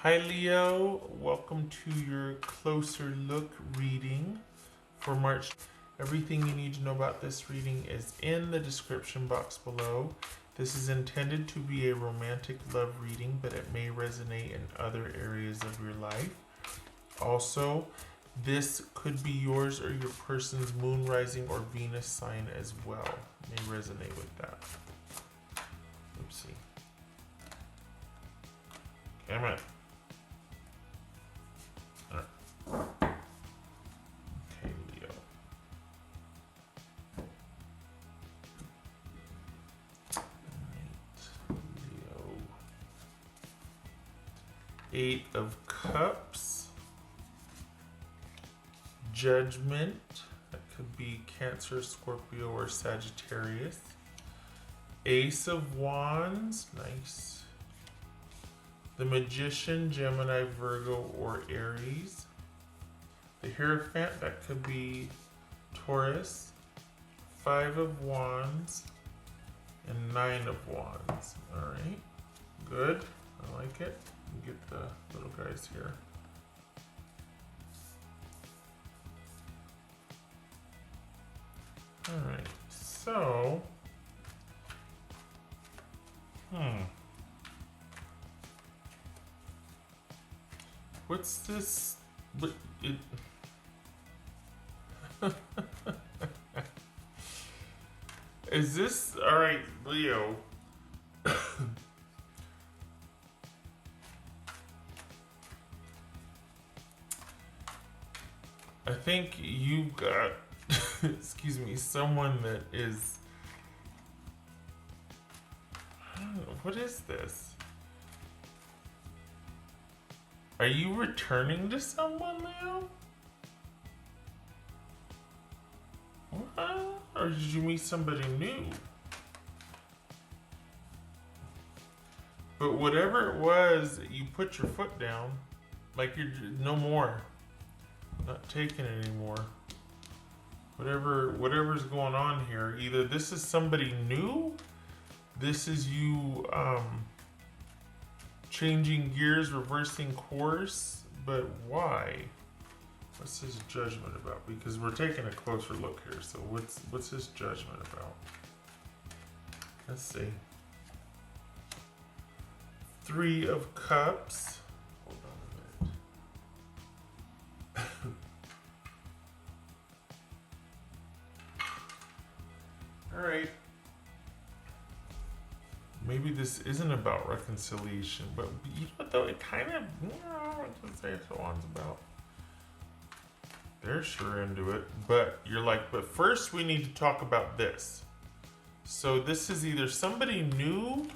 Hi Leo, welcome to your closer look reading for March. Everything you need to know about this reading is in the description box below. This is intended to be a romantic love reading, but it may resonate in other areas of your life. Also, this could be yours or your person's moon, rising, or Venus sign as well. It may resonate with that. Oopsie. Come on. Okay, Leo. Leo. 8 of Cups. Judgment. That could be Cancer, Scorpio, or Sagittarius. Ace of Wands. Nice. The Magician, Gemini, Virgo, or Aries. The Hierophant, that could be Taurus. 5 of Wands and 9 of Wands. Alright, good. I like it. Get the little guys here. Alright, so what's this? What it? Is this all right, Leo? I think you've got, excuse me, someone that is. I don't know, what is this? Are you returning to someone, Leo? What? Or did you meet somebody new? But whatever it was, you put your foot down. Like you're no more. Not taking it anymore. Whatever's going on here. Either this is somebody new. This is you, changing gears, reversing course, but why? What's his judgment about? Because we're taking a closer look here. So what's his judgment about? Let's see. 3 of Cups. Hold on a minute. All right. Maybe this isn't about reconciliation, but you know what though, it kind of, what does say so on's about? They're sure into it, but you're like, but first we need to talk about this. So this is either somebody new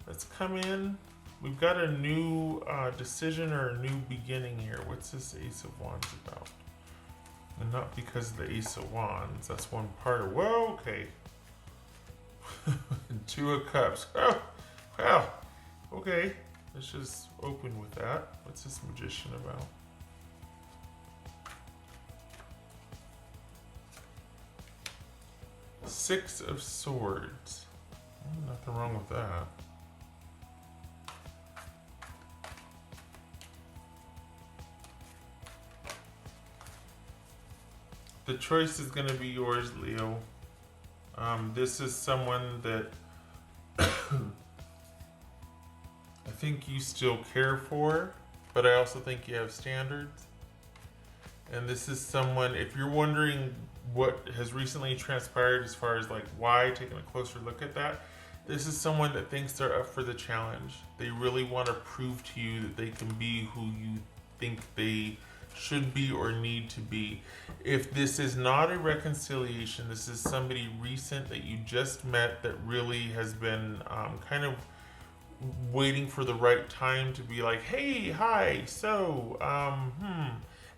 that's come in. We've got a new decision or a new beginning here. What's this Ace of Wands about? And not because of the Ace of Wands. That's one part of, whoa, okay. 2 of Cups. Oh, wow. Okay. Let's just open with that. What's this Magician about? Six of Swords. Nothing wrong with that. The choice is going to be yours, Leo. This is someone that I think you still care for, but I also think you have standards. And this is someone, if you're wondering what has recently transpired as far as like why, taking a closer look at that, this is someone that thinks they're up for the challenge. They really want to prove to you that they can be who you think they should be or need to be. If this is not a reconciliation, this is somebody recent that you just met that really has been kind of waiting for the right time to be like, hey, hi, so,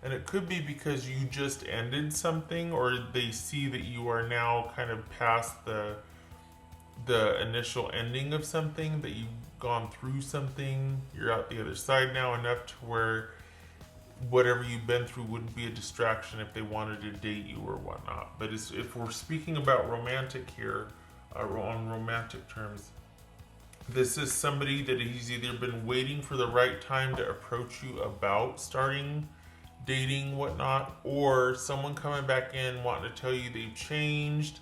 and it could be because you just ended something, or they see that you are now kind of past the initial ending of something, that you've gone through something, you're out the other side now enough to where whatever you've been through wouldn't be a distraction if they wanted to date you or whatnot. But if we're speaking about romantic here, on romantic terms, This is somebody that he's either been waiting for the right time to approach you about starting dating, whatnot, or someone coming back in wanting to tell you they've changed.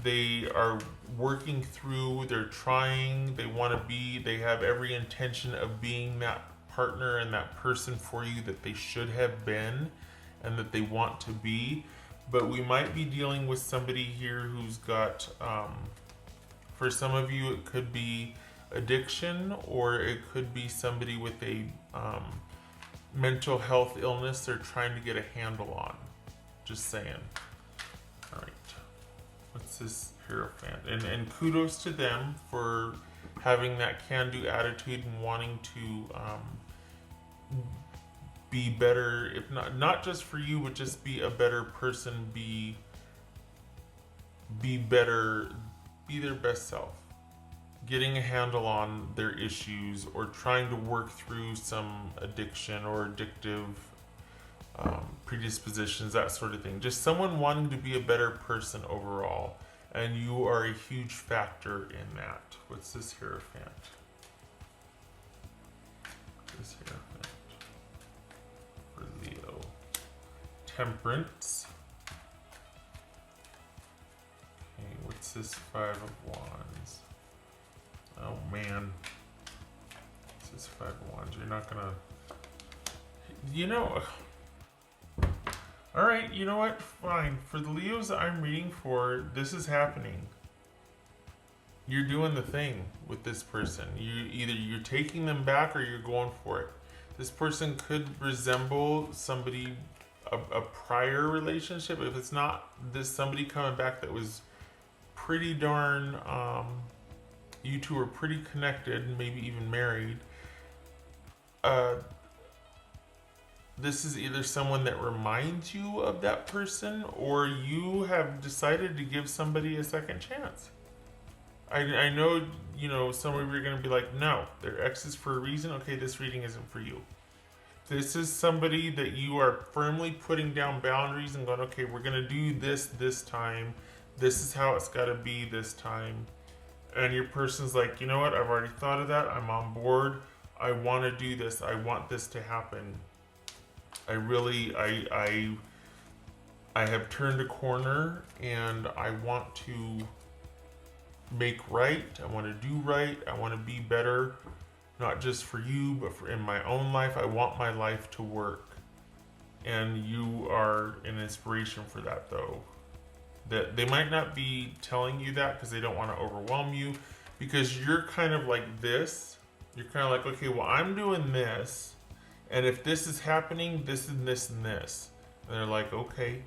They are working through, they're trying, they want to be, they have every intention of being that partner and that person for you that they should have been and that they want to be. But we might be dealing with somebody here who's got, for some of you, it could be addiction, or it could be somebody with a mental health illness they're trying to get a handle on. Just saying. All right. What's this Hierophant? And kudos to them for having that can-do attitude and wanting to be better, if not just for you, but just be a better person, be better, be their best self. Getting a handle on their issues, or trying to work through some addiction or addictive predispositions, that sort of thing. Just someone wanting to be a better person overall, and you are a huge factor in that. What's this Hierophant? This Hierophant for Leo. Temperance. Okay, what's this Five of Wands? Oh man. What's this Five of Wands? You're not gonna... Alright, you know what? Fine. For the Leos that I'm reading for, this is happening. You're doing the thing with this person. You're taking them back, or you're going for it. This person could resemble somebody, a prior relationship. If it's not this somebody coming back that was pretty darn, you two are pretty connected, maybe even married. This is either someone that reminds you of that person, or you have decided to give somebody a second chance. I know, some of you are going to be like, no, they're exes for a reason. Okay, this reading isn't for you. This is somebody that you are firmly putting down boundaries and going, okay, we're going to do this time. This is how it's got to be this time. And your person's like, you know what? I've already thought of that. I'm on board. I want to do this. I want this to happen. I have turned a corner, and I want to make right. I want to do right. I want to be better, not just for you, but in my own life. I want my life to work. And you are an inspiration for that, though. That they might not be telling you that because they don't want to overwhelm you, because you're kind of like this. You're kind of like, okay, well, I'm doing this, and if this is happening, this and this and this. And they're like, okay,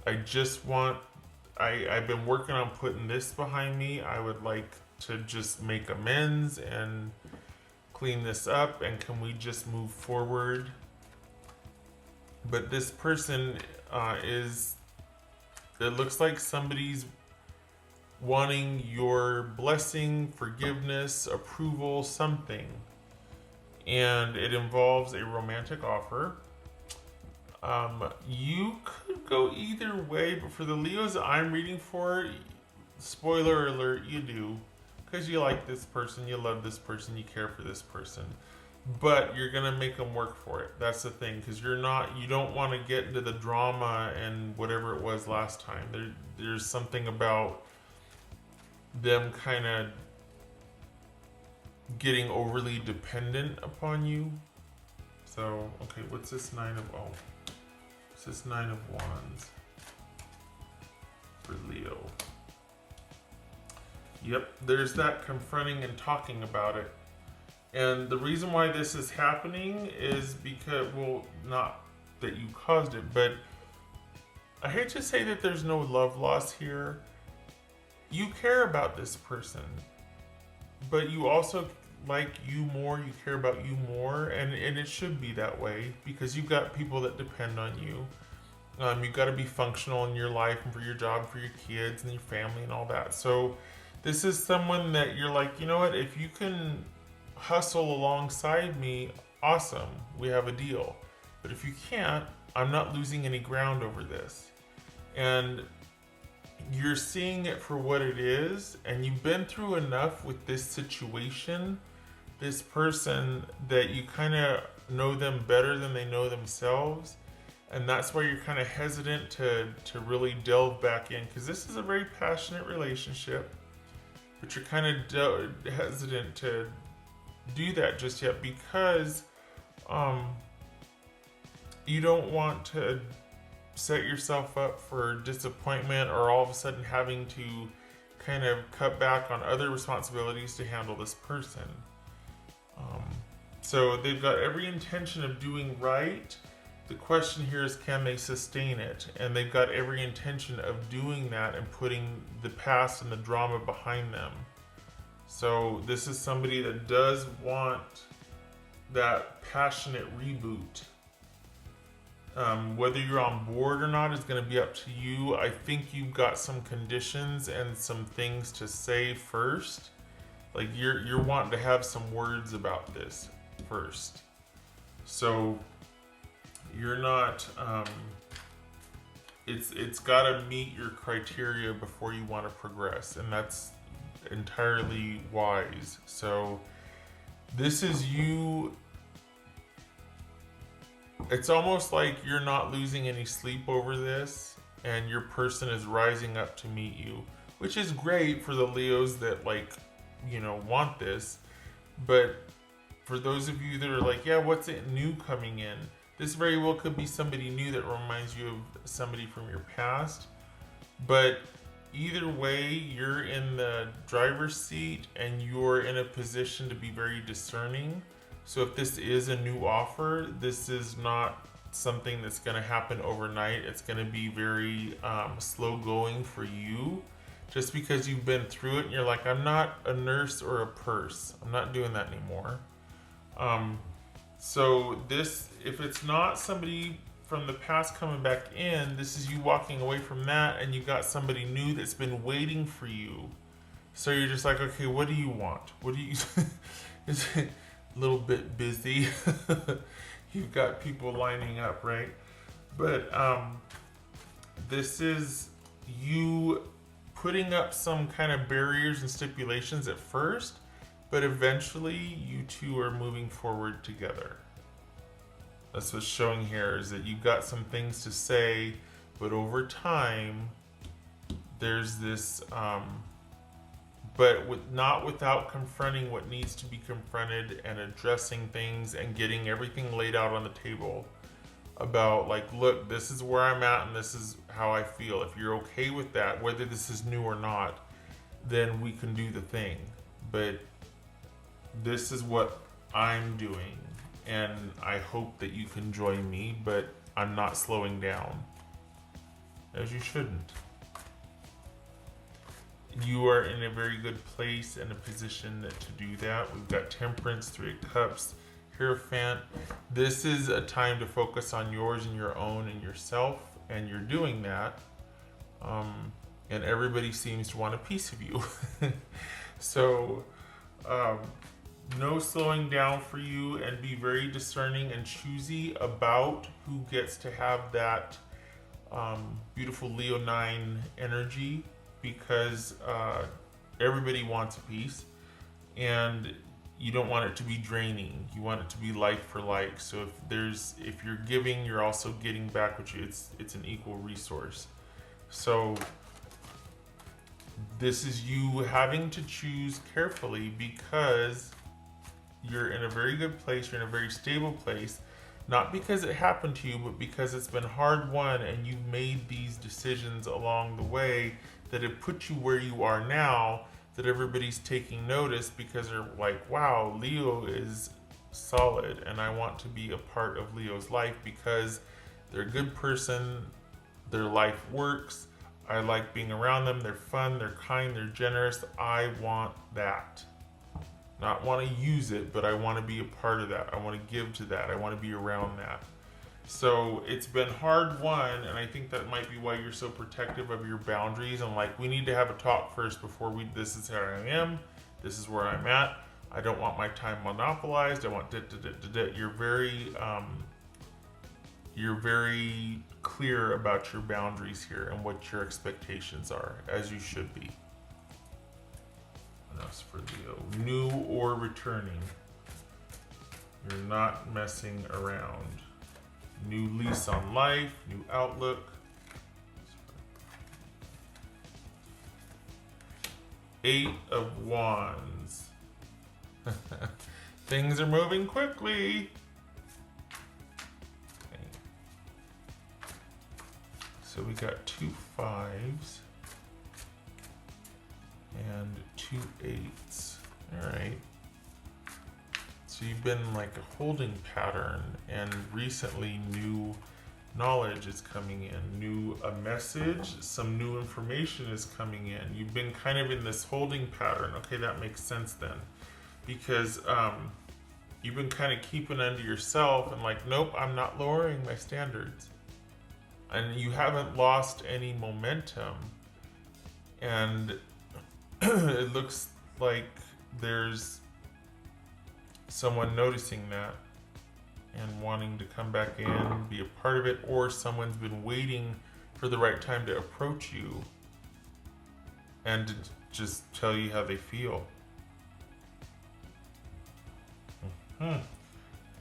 I've been working on putting this behind me. I would like to just make amends and clean this up, and can we just move forward? But this person it looks like somebody's wanting your blessing, forgiveness, approval, something. And it involves a romantic offer. You could go either way, but for the Leos that I'm reading for, spoiler alert, you do. Because you like this person, you love this person, you care for this person. But you're going to make them work for it. That's the thing. Because you don't want to get into the drama and whatever it was last time. There's something about them kind of getting overly dependent upon you. So, okay, what's this Nine of Wands for Leo? Yep, there's that confronting and talking about it. And the reason why this is happening is because, well, not that you caused it, but I hate to say that there's no love loss here. You care about this person, but you also like you more, you care about you more, and it should be that way, because you've got people that depend on you. You've got to be functional in your life and for your job, for your kids and your family and all that. So this is someone that you're like, you know what, if you can hustle alongside me, awesome, we have a deal. But if you can't, I'm not losing any ground over this. And you're seeing it for what it is, and you've been through enough with this situation, this person, that you kind of know them better than they know themselves. And that's why you're kind of hesitant to really delve back in, because this is a very passionate relationship, but you're kind of hesitant to do that just yet, because you don't want to set yourself up for disappointment, or all of a sudden having to kind of cut back on other responsibilities to handle this person. So they've got every intention of doing right. The question here is, can they sustain it? And they've got every intention of doing that and putting the past and the drama behind them. So this is somebody that does want that passionate reboot. Whether you're on board or not is going to be up to you. I think you've got some conditions and some things to say first. Like you're wanting to have some words about this first. So you're not, it's got to meet your criteria before you want to progress, and that's entirely wise. So this is you. It's almost like you're not losing any sleep over this, and your person is rising up to meet you, which is great for the Leos that want this. But for those of you that are like, yeah, what's it new coming in? This very well could be somebody new that reminds you of somebody from your past. But either way, you're in the driver's seat and you're in a position to be very discerning. So if this is a new offer, this is not something that's going to happen overnight. It's going to be very slow going for you, just because you've been through it and you're like, I'm not a nurse or a purse. I'm not doing that anymore. So this, if it's not somebody from the past coming back in, this is you walking away from that, and you got somebody new that's been waiting for you. So you're just like, okay, what do you want? What do you, is it a little bit busy? You've got people lining up, right? But this is you putting up some kind of barriers and stipulations at first, but eventually you two are moving forward together. That's what's showing here, is that you've got some things to say, but over time there's this but not without confronting what needs to be confronted, and addressing things and getting everything laid out on the table about, like, look, this is where I'm at and this is how I feel. If you're okay with that, whether this is new or not, then we can do the thing. But this is what I'm doing, and I hope that you can join me, but I'm not slowing down, as you shouldn't. You are in a very good place and a position to do that. We've got Temperance, Three of Cups, Hierophant. This is a time to focus on yours and your own and yourself, and you're doing that. And everybody seems to want a piece of you. So, no slowing down for you, and be very discerning and choosy about who gets to have that beautiful Leo 9 energy, because everybody wants a piece, and you don't want it to be draining. You want it to be like for like. So if you're giving, you're also getting back what you. It's an equal resource. So this is you having to choose carefully, because you're in a very good place. You're in a very stable place. Not because it happened to you, but because it's been hard won, and you've made these decisions along the way that have put you where you are now, that everybody's taking notice, because they're like, wow, Leo is solid, and I want to be a part of Leo's life because they're a good person, their life works, I like being around them, they're fun, they're kind, they're generous, I want that. Not want to use it, but I want to be a part of that. I want to give to that. I want to be around that. So it's been hard won, and I think that might be why you're so protective of your boundaries, and like, we need to have a talk first before this is how I am, this is where I'm at, I don't want my time monopolized, I want You're very you're very clear about your boundaries here and what your expectations are, as you should be. What else for Leo? New or returning. You're not messing around. New lease on life, new outlook. Eight of Wands. Things are moving quickly. Okay. So we got 2 5s and 2 8s. All right. So you've been like a holding pattern, and recently new knowledge is coming in, a message, some new information is coming in. You've been kind of in this holding pattern. Okay, that makes sense then, because you've been kind of keeping under yourself and like, nope, I'm not lowering my standards, and you haven't lost any momentum, and it looks like there's someone noticing that and wanting to come back in, be a part of it, or someone's been waiting for the right time to approach you and to just tell you how they feel.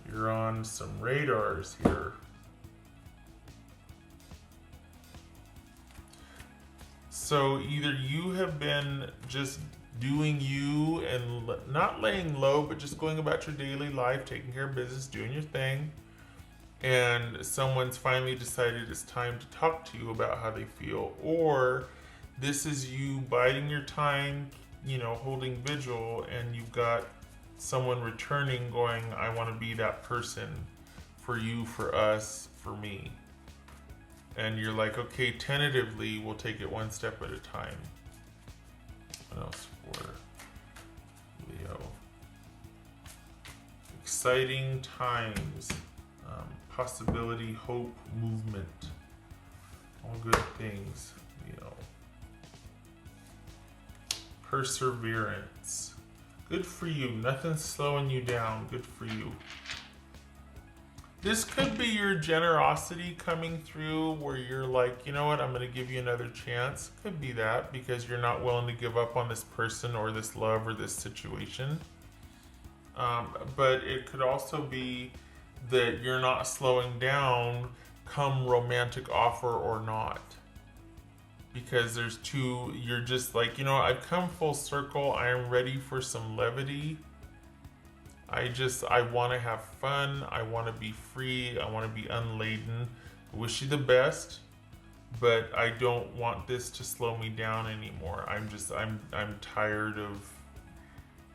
You're on some radars here. So either you have been just doing you and not laying low, but just going about your daily life, taking care of business, doing your thing, and someone's finally decided it's time to talk to you about how they feel, or this is you biding your time, holding vigil, and you've got someone returning going, I want to be that person for you, for us, for me. And you're like, okay, tentatively, we'll take it one step at a time. What else for Leo? Exciting times, possibility, hope, movement, all good things, Leo. Perseverance, good for you. Nothing's slowing you down. Good for you. This could be your generosity coming through, where you're like, you know what, I'm going to give you another chance. Could be that, because you're not willing to give up on this person or this love or this situation. But it could also be that you're not slowing down come romantic offer or not. Because there's two, you're just like, I've come full circle. I am ready for some levity. I want to have fun. I want to be free. I want to be unladen. I wish you the best, but I don't want this to slow me down anymore. I'm tired of,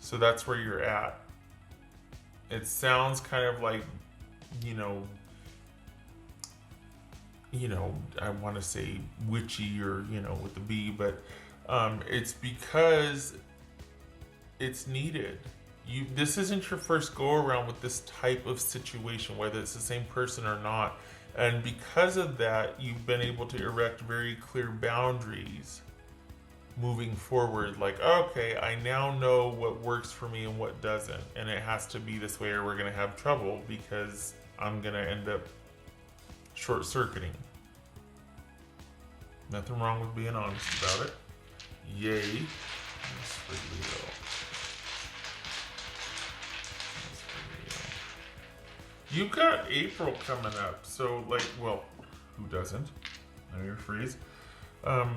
so that's where you're at. It sounds kind of like, I want to say witchy or, with the B, but it's because it's needed. This isn't your first go around with this type of situation, whether it's the same person or not. And because of that, you've been able to erect very clear boundaries moving forward. Like, okay, I now know what works for me and what doesn't. And it has to be this way or we're going to have trouble, because I'm going to end up short-circuiting. Nothing wrong with being honest about it. Yay. That's for Leo. You've got April coming up, so who doesn't? Now you're freeze. A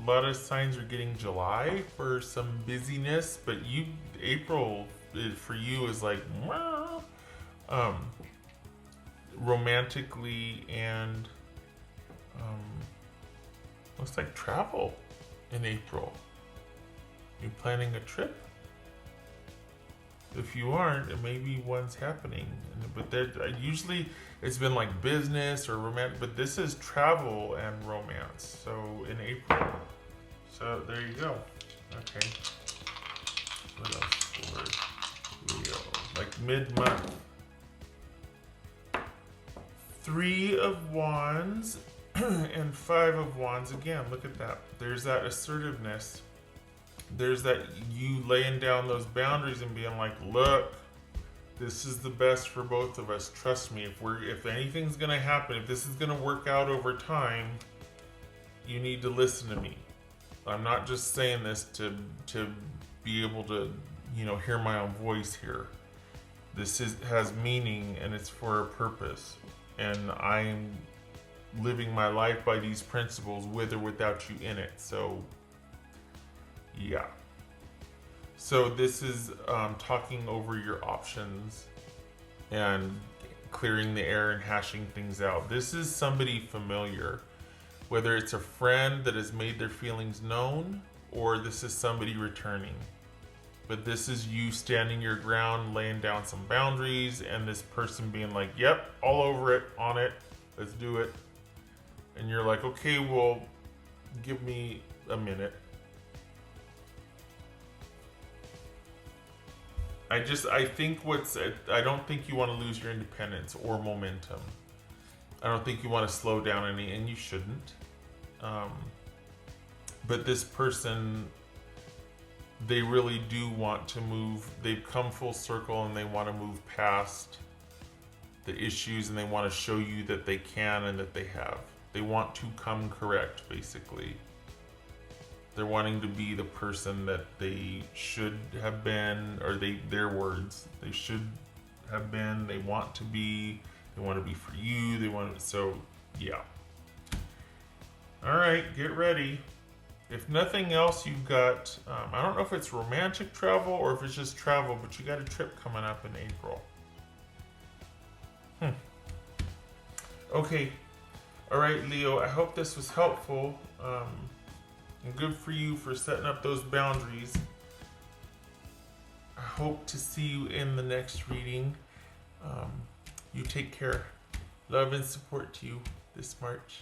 lot of signs are getting July for some busyness, but April for you is like, romantically and looks like travel in April. You planning a trip? If you aren't, maybe one's happening. But usually it's been like business or romantic, but this is travel and romance. So in April. So there you go. Okay. What else for Leo? Like mid-month. 3 of Wands and 5 of Wands. Again, look at that. There's that assertiveness. There's that you laying down those boundaries and being like, look, This is the best for both of us. Trust me. If anything's gonna happen, if this is gonna work out over time, you need to listen to me. I'm not just saying this to be able to, hear my own voice here. This has meaning and it's for a purpose. And I'm living my life by these principles with or without you in it. So, yeah. So this is talking over your options and clearing the air and hashing things out. This is somebody familiar, whether it's a friend that has made their feelings known or this is somebody returning. But this is you standing your ground, laying down some boundaries, and this person being like, yep, all over it, on it, let's do it. And you're like, okay, well, give me a minute. I don't think you want to lose your independence or momentum. I don't think you want to slow down any, and you shouldn't. But this person, they really do want to move. They've come full circle and they want to move past the issues and they want to show you that they can and that they have. They want to come correct, basically. They're wanting to be the person that they should have been, or their words, they should have been, they want to be for you, so yeah. All right, get ready. If nothing else, you've got, I don't know if it's romantic travel or if it's just travel, but you got a trip coming up in April. Okay. All right, Leo, I hope this was helpful. And good for you for setting up those boundaries. I hope to see you in the next reading. You take care. Love and support to you this March.